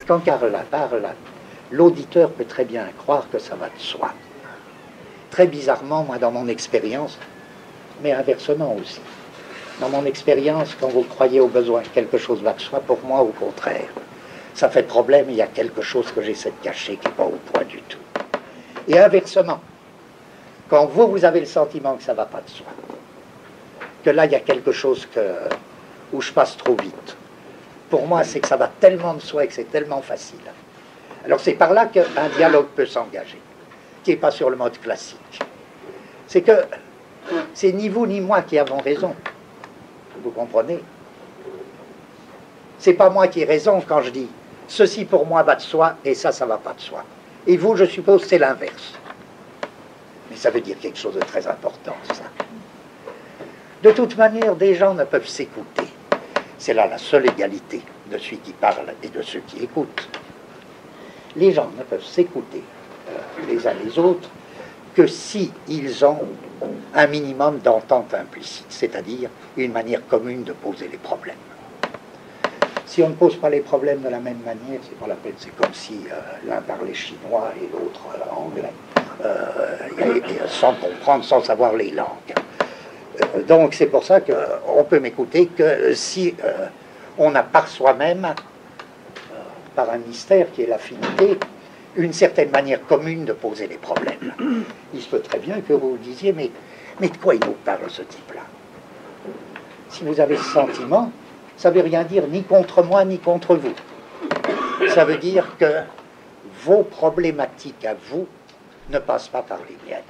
quand Carla parle, l'auditeur peut très bien croire que ça va de soi. Très bizarrement, moi, dans mon expérience, mais inversement aussi, dans mon expérience, quand vous croyez au besoin que quelque chose va de soi, pour moi, au contraire, ça fait problème, il y a quelque chose que j'essaie de cacher qui n'est pas au point du tout. Et inversement, quand vous avez le sentiment que ça ne va pas de soi, que là, il y a quelque chose où je passe trop vite, pour moi, c'est que ça va tellement de soi et que c'est tellement facile. Alors c'est par là qu'un dialogue peut s'engager, qui n'est pas sur le mode classique. C'est que c'est ni vous ni moi qui avons raison. Vous comprenez? C'est pas moi qui ai raison quand je dis ceci pour moi va de soi et ça va pas de soi. Et vous, je suppose, c'est l'inverse. Mais ça veut dire quelque chose de très important, ça. De toute manière, des gens ne peuvent s'écouter. C'est là la seule égalité de celui qui parle et de ceux qui écoutent. Les gens ne peuvent s'écouter les uns les autres que si ils ont un minimum d'entente implicite, c'est-à-dire une manière commune de poser les problèmes. Si on ne pose pas les problèmes de la même manière, c'est pas la peine, c'est comme si l'un parlait chinois et l'autre anglais, sans comprendre, sans savoir les langues. Donc c'est pour ça qu'on peut m'écouter que si on a par soi-même, par un mystère qui est l'affinité, une certaine manière commune de poser les problèmes. Il se peut très bien que vous vous disiez, mais de quoi il nous parle ce type-là? Si vous avez ce sentiment, ça ne veut rien dire ni contre moi ni contre vous. Ça veut dire que vos problématiques à vous ne passent pas par les miennes.